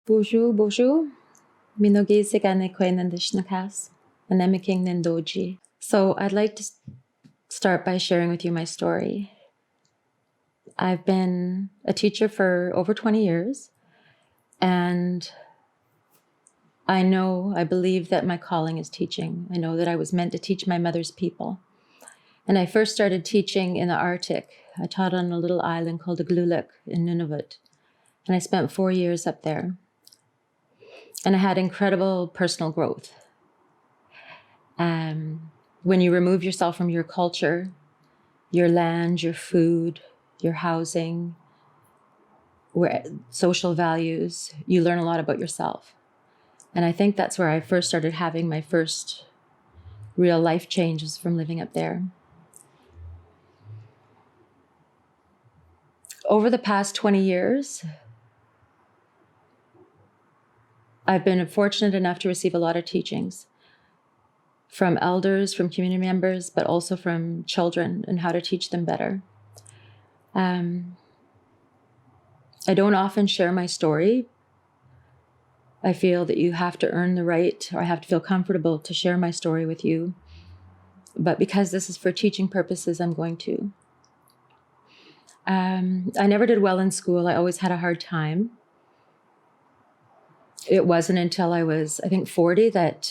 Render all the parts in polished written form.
Bonjour, bonjour. Minogi segane kwenandishnakas, anemiking nendoji. So I'd like to start by sharing with you my story. I've been a teacher for over 20 years, and I believe that my calling is teaching. I know that I was meant to teach my mother's people. And I first started teaching in the Arctic. I taught on a little island called Igloolik in Nunavut, and I spent 4 years up there. And I had incredible personal growth. When you remove yourself from your culture, your land, your food, your housing, social values, you learn a lot about yourself. And I think that's where I first started having my first real life changes from living up there. Over the past 20 years, I've been fortunate enough to receive a lot of teachings from elders, from community members, but also from children and how to teach them better. I don't often share my story. I feel that you have to earn the right, or I have to feel comfortable to share my story with you. But because this is for teaching purposes, I'm going to. I never did well in school. I always had a hard time. It wasn't until I was, I think, 40 that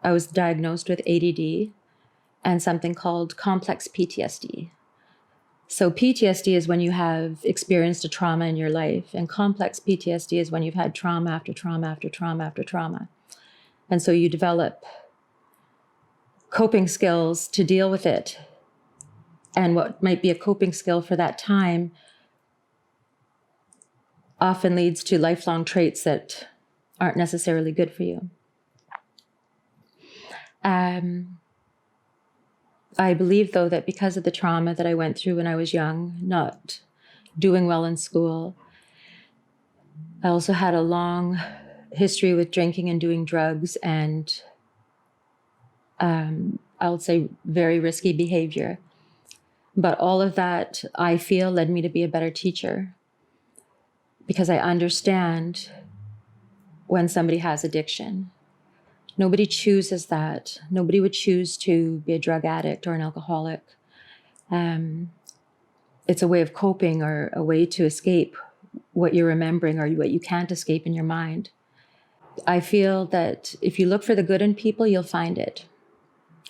I was diagnosed with ADD and something called complex PTSD. So PTSD is when you have experienced a trauma in your life, and complex PTSD is when you've had trauma after trauma after trauma after trauma. And so you develop coping skills to deal with it. And what might be a coping skill for that time often leads to lifelong traits that aren't necessarily good for you. I believe, though, that because of the trauma that I went through when I was young, not doing well in school, I also had a long history with drinking and doing drugs and I would say very risky behavior. But all of that, I feel, led me to be a better teacher because I understand when somebody has addiction. Nobody chooses that. Nobody would choose to be a drug addict or an alcoholic. It's a way of coping or a way to escape what you're remembering or what you can't escape in your mind. I feel that if you look for the good in people, you'll find it.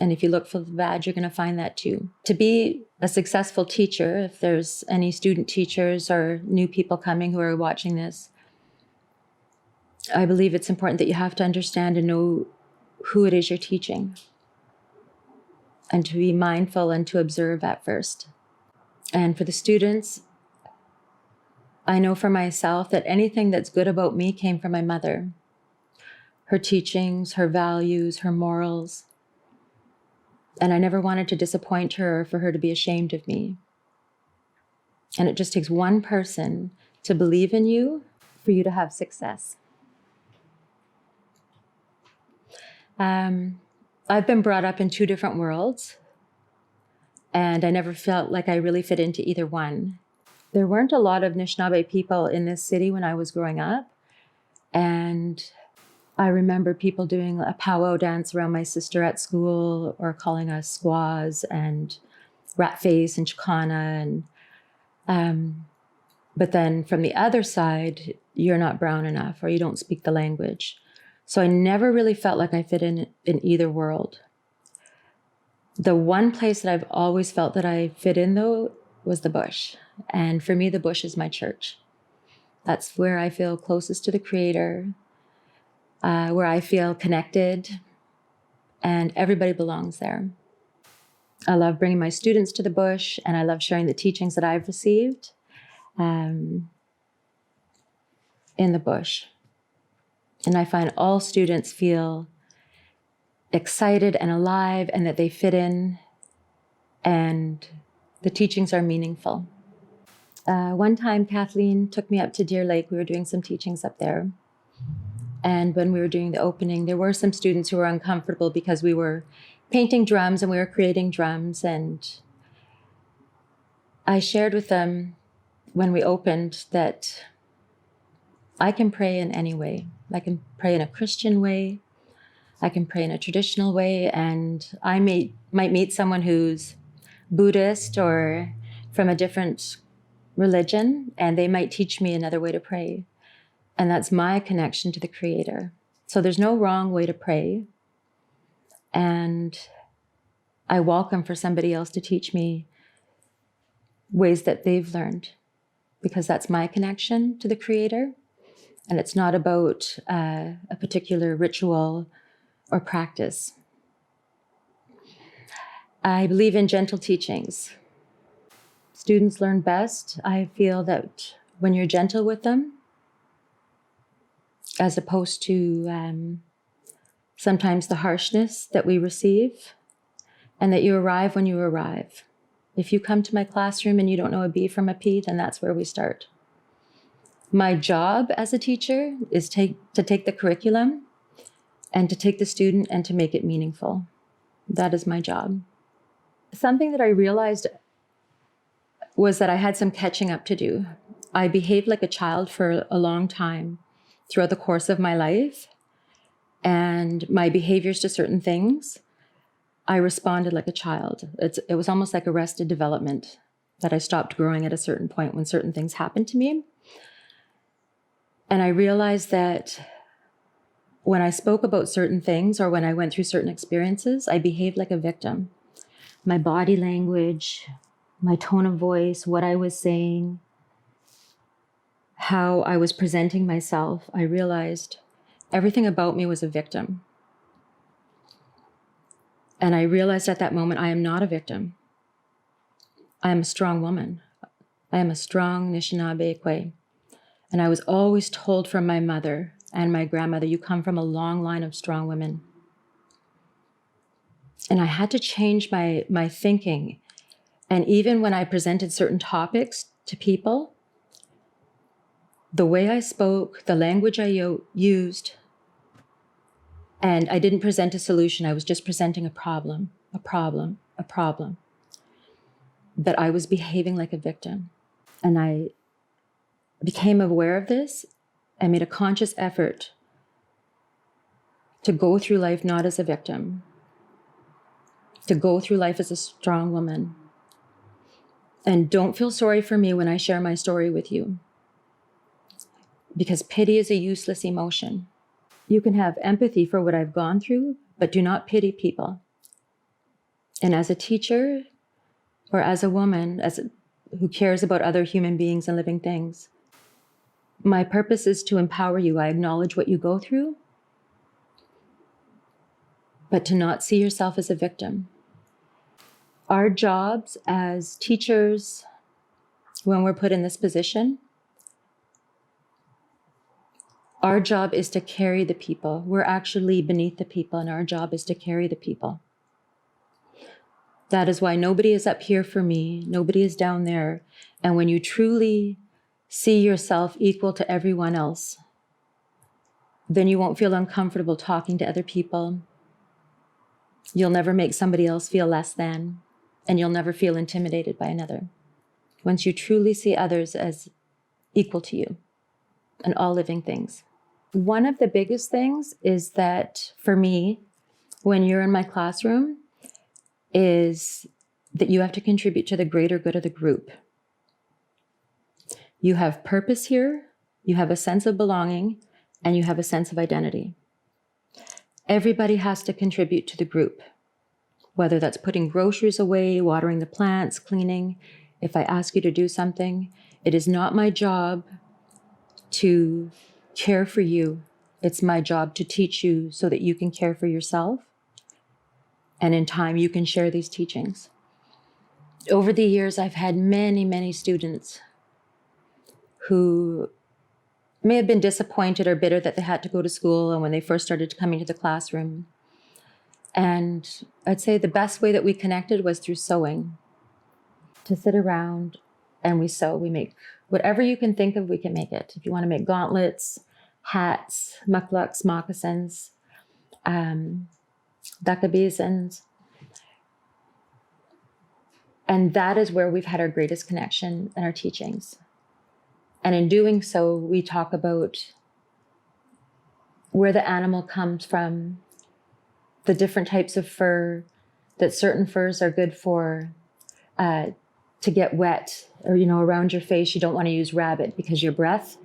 And if you look for the bad, you're going to find that too. To be a successful teacher, if there's any student teachers or new people coming who are watching this, I believe it's important that you have to understand and know who it is you're teaching and to be mindful and to observe at first. And for the students, I know for myself that anything that's good about me came from my mother. Her teachings, her values, her morals. And I never wanted to disappoint her or for her to be ashamed of me. And it just takes one person to believe in you for you to have success. I've been brought up in two different worlds, and I never felt like I really fit into either one. There weren't a lot of Anishinaabe people in this city when I was growing up, and I remember people doing a powwow dance around my sister at school or calling us squaws and rat face and chicana. But then from the other side, you're not brown enough or you don't speak the language. So I never really felt like I fit in either world. The one place that I've always felt that I fit in, though, was the bush. And for me, the bush is my church. That's where I feel closest to the Creator, where I feel connected, and everybody belongs there. I love bringing my students to the bush, and I love sharing the teachings that I've received in the bush. And I find all students feel excited and alive and that they fit in and the teachings are meaningful. One time, Kathleen took me up to Deer Lake. We were doing some teachings up there. And when we were doing the opening, there were some students who were uncomfortable because we were painting drums and we were creating drums. And I shared with them when we opened that I can pray in any way. I can pray in a Christian way. I can pray in a traditional way. And I might meet someone who's Buddhist or from a different religion, and they might teach me another way to pray. And that's my connection to the Creator. So there's no wrong way to pray. And I welcome for somebody else to teach me ways that they've learned, because that's my connection to the Creator. And it's not about a particular ritual or practice. I believe in gentle teachings. Students learn best. I feel that when you're gentle with them, as opposed to sometimes the harshness that we receive, and that you arrive when you arrive. If you come to my classroom and you don't know a B from a P, then that's where we start. My job as a teacher is to take the curriculum and to take the student and to make it meaningful. That is my job. Something that I realized was that I had some catching up to do. I behaved like a child for a long time throughout the course of my life, and my behaviors to certain things, I responded like a child. It was almost like arrested development, that I stopped growing at a certain point when certain things happened to me. And I realized that when I spoke about certain things or when I went through certain experiences, I behaved like a victim. My body language, my tone of voice, what I was saying, how I was presenting myself, I realized everything about me was a victim. And I realized at that moment, I am not a victim. I am a strong woman. I am a strong Anishinaabe. And I was always told from my mother and my grandmother, you come from a long line of strong women. And I had to change my thinking. And even when I presented certain topics to people, the way I spoke, the language I used, and I didn't present a solution, I was just presenting a problem, that I was behaving like a victim. And I became aware of this and made a conscious effort to go through life not as a victim, to go through life as a strong woman. And don't feel sorry for me when I share my story with you, because pity is a useless emotion. You can have empathy for what I've gone through, but do not pity people. And as a teacher or as a woman who cares about other human beings and living things, my purpose is to empower you. I acknowledge what you go through, but to not see yourself as a victim. Our jobs as teachers, when we're put in this position, our job is to carry the people. We're actually beneath the people, and our job is to carry the people. That is why nobody is up here for me. Nobody is down there. And when you truly see yourself equal to everyone else, then you won't feel uncomfortable talking to other people. You'll never make somebody else feel less than, and you'll never feel intimidated by another. Once you truly see others as equal to you and all living things. One of the biggest things is that for me, when you're in my classroom, is that you have to contribute to the greater good of the group. You have purpose here, you have a sense of belonging, and you have a sense of identity. Everybody has to contribute to the group, whether that's putting groceries away, watering the plants, cleaning. If I ask you to do something, it is not my job to care for you. It's my job to teach you so that you can care for yourself. And in time, you can share these teachings. Over the years, I've had many, many students who may have been disappointed or bitter that they had to go to school and when they first started coming to the classroom. And I'd say the best way that we connected was through sewing. To sit around and we sew, we make whatever you can think of, we can make it. If you want to make gauntlets, hats, mukluks, moccasins, dakabisans. And that is where we've had our greatest connection and our teachings. And in doing so, we talk about where the animal comes from, the different types of fur, that certain furs are good for to get wet, or, around your face. You don't want to use rabbit because your breath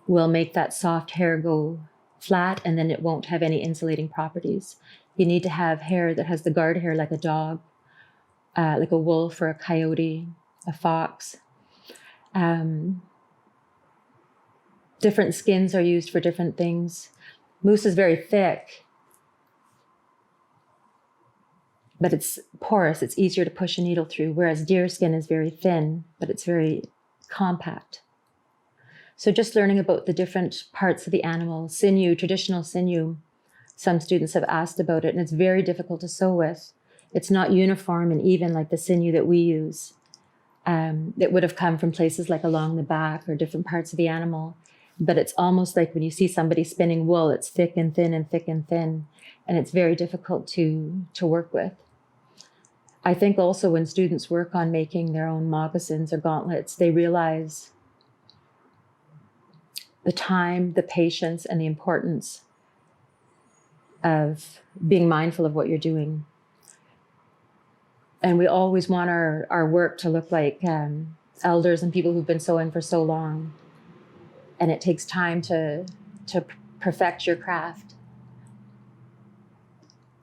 will make that soft hair go flat, and then it won't have any insulating properties. You need to have hair that has the guard hair like a dog, like a wolf or a coyote, a fox. Different skins are used for different things. Moose is very thick, but it's porous. It's easier to push a needle through, whereas deer skin is very thin, but it's very compact. So just learning about the different parts of the animal, sinew, traditional sinew, some students have asked about it, and it's very difficult to sew with. It's not uniform and even like the sinew that we use. It would have come from places like along the back or different parts of the animal. But it's almost like when you see somebody spinning wool, it's thick and thin and thick and thin, and it's very difficult to work with. I think also when students work on making their own moccasins or gauntlets, they realize the time, the patience, and the importance of being mindful of what you're doing. And we always want our work to look like elders and people who've been sewing for so long. And it takes time to perfect your craft.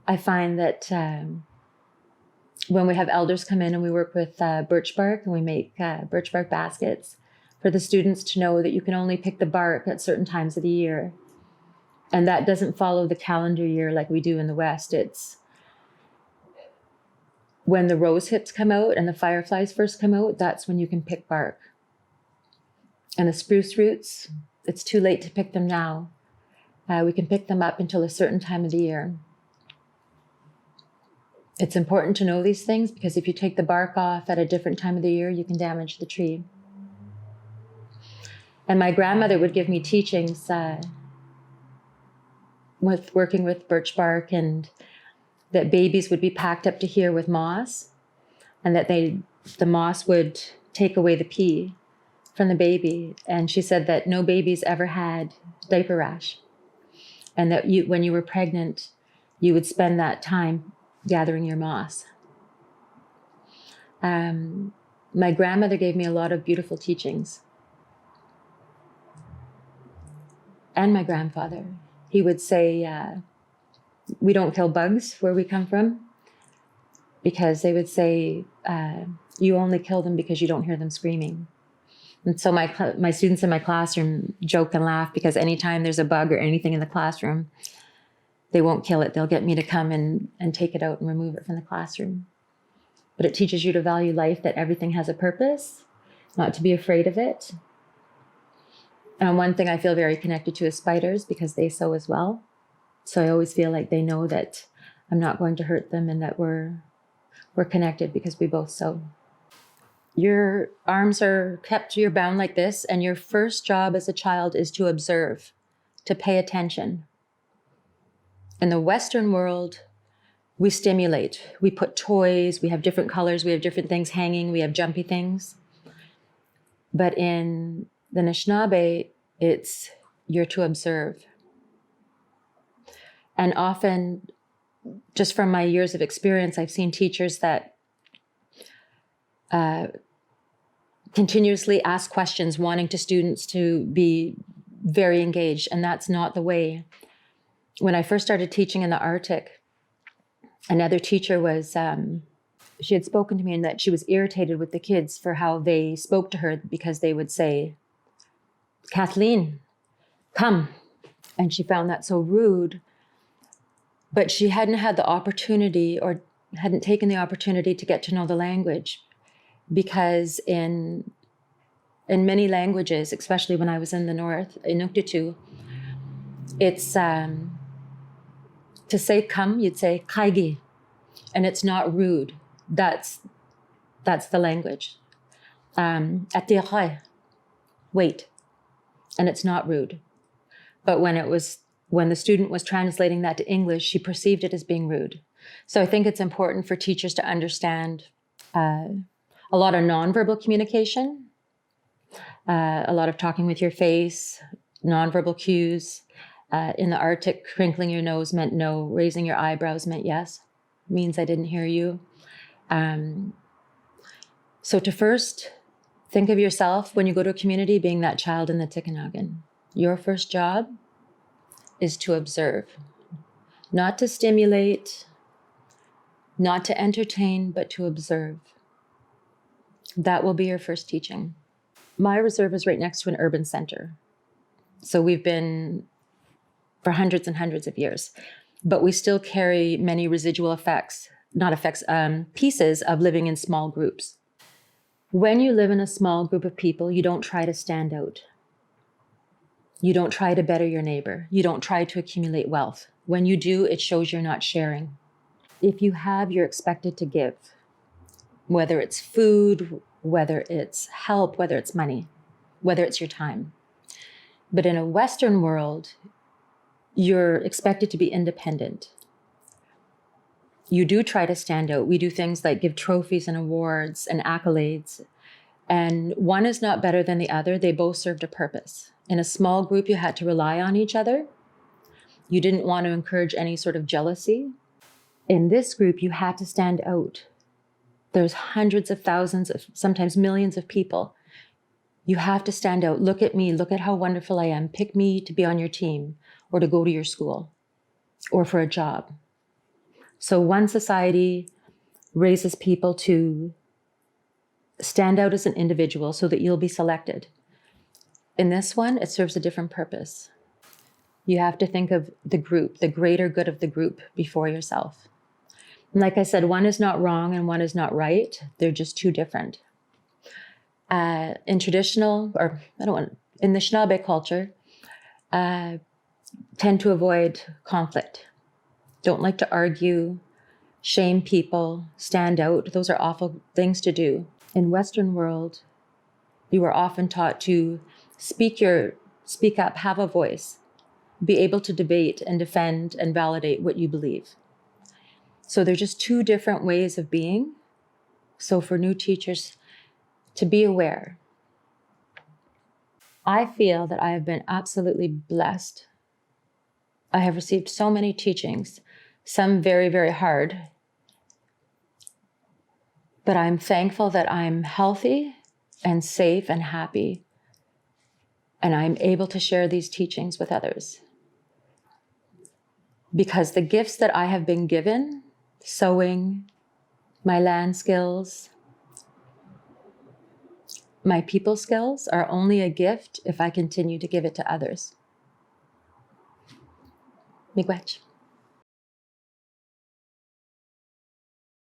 I find that when we have elders come in and we work with birch bark, and we make birch bark baskets for the students to know that you can only pick the bark at certain times of the year. And that doesn't follow the calendar year like we do in the West. It's when the rose hips come out and the fireflies first come out, that's when you can pick bark. And the spruce roots, it's too late to pick them now. We can pick them up until a certain time of the year. It's important to know these things because if you take the bark off at a different time of the year, you can damage the tree. And my grandmother would give me teachings with working with birch bark, and that babies would be packed up to here with moss, and that the moss would take away the pee from the baby. And she said that no babies ever had diaper rash, and that when you were pregnant, you would spend that time gathering your moss. My grandmother gave me a lot of beautiful teachings. And my grandfather. He would say, we don't kill bugs where we come from, because they would say, you only kill them because you don't hear them screaming. And so my students in my classroom joke and laugh because anytime there's a bug or anything in the classroom, they won't kill it. They'll get me to come and take it out and remove it from the classroom. But it teaches you to value life, that everything has a purpose, not to be afraid of it. And one thing I feel very connected to is spiders, because they sew as well. So I always feel like they know that I'm not going to hurt them, and that we're connected because we both sew. Your arms are kept, you're bound like this, and your first job as a child is to observe, to pay attention. In the Western world, we stimulate. We put toys, we have different colors, we have different things hanging, we have jumpy things. But in the Anishinaabe, you're to observe. And often, just from my years of experience, I've seen teachers that continuously ask questions, wanting students to be very engaged, and that's not the way. When I first started teaching in the Arctic, another teacher was, she had spoken to me, and that she was irritated with the kids for how they spoke to her, because they would say, Kathleen, come. And she found that so rude. But she hadn't had the opportunity, or hadn't taken the opportunity to get to know the language. Because in many languages, especially when I was in the north, in Inuktitut, it's to say come, you'd say kaigi, and it's not rude. That's the language. Attirer, wait, and it's not rude. But when the student was translating that to English, she perceived it as being rude. So I think it's important for teachers to understand a lot of nonverbal communication, a lot of talking with your face, nonverbal cues. In the Arctic, crinkling your nose meant no, raising your eyebrows meant yes, means I didn't hear you. So to first think of yourself when you go to a community being that child in the Tikanagan. Your first job is to observe, not to stimulate, not to entertain, but to observe. That will be your first teaching. My reserve is right next to an urban center. So we've been for hundreds and hundreds of years, but we still carry many residual effects, not effects, pieces of living in small groups. When you live in a small group of people, you don't try to stand out. You don't try to better your neighbor. You don't try to accumulate wealth. When you do, it shows you're not sharing. If you have, you're expected to give, whether it's food, whether it's help, whether it's money, whether it's your time. But in a Western world, you're expected to be independent. You do try to stand out. We do things like give trophies and awards and accolades. And one is not better than the other. They both served a purpose. In a small group, you had to rely on each other. You didn't want to encourage any sort of jealousy. In this group, you had to stand out. There's hundreds of thousands of, sometimes millions of people. You have to stand out. Look at me. Look at how wonderful I am. Pick me to be on your team or to go to your school or for a job. So one society raises people to stand out as an individual so that you'll be selected. In this one, it serves a different purpose. You have to think of the group, the greater good of the group before yourself. And like I said, one is not wrong and one is not right. They're just two different. In traditional, or in the Anishinaabe culture, tend to avoid conflict. Don't like to argue, shame people, stand out. Those are awful things to do. In Western world, you are often taught to speak up, have a voice, be able to debate and defend and validate what you believe. So they're just two different ways of being. So for new teachers, to be aware. I feel that I have been absolutely blessed. I have received so many teachings, some very, very hard. But I'm thankful that I'm healthy and safe and happy. And I'm able to share these teachings with others. Because the gifts that I have been given, sewing, my land skills, my people skills, are only a gift if I continue to give it to others. Miigwech.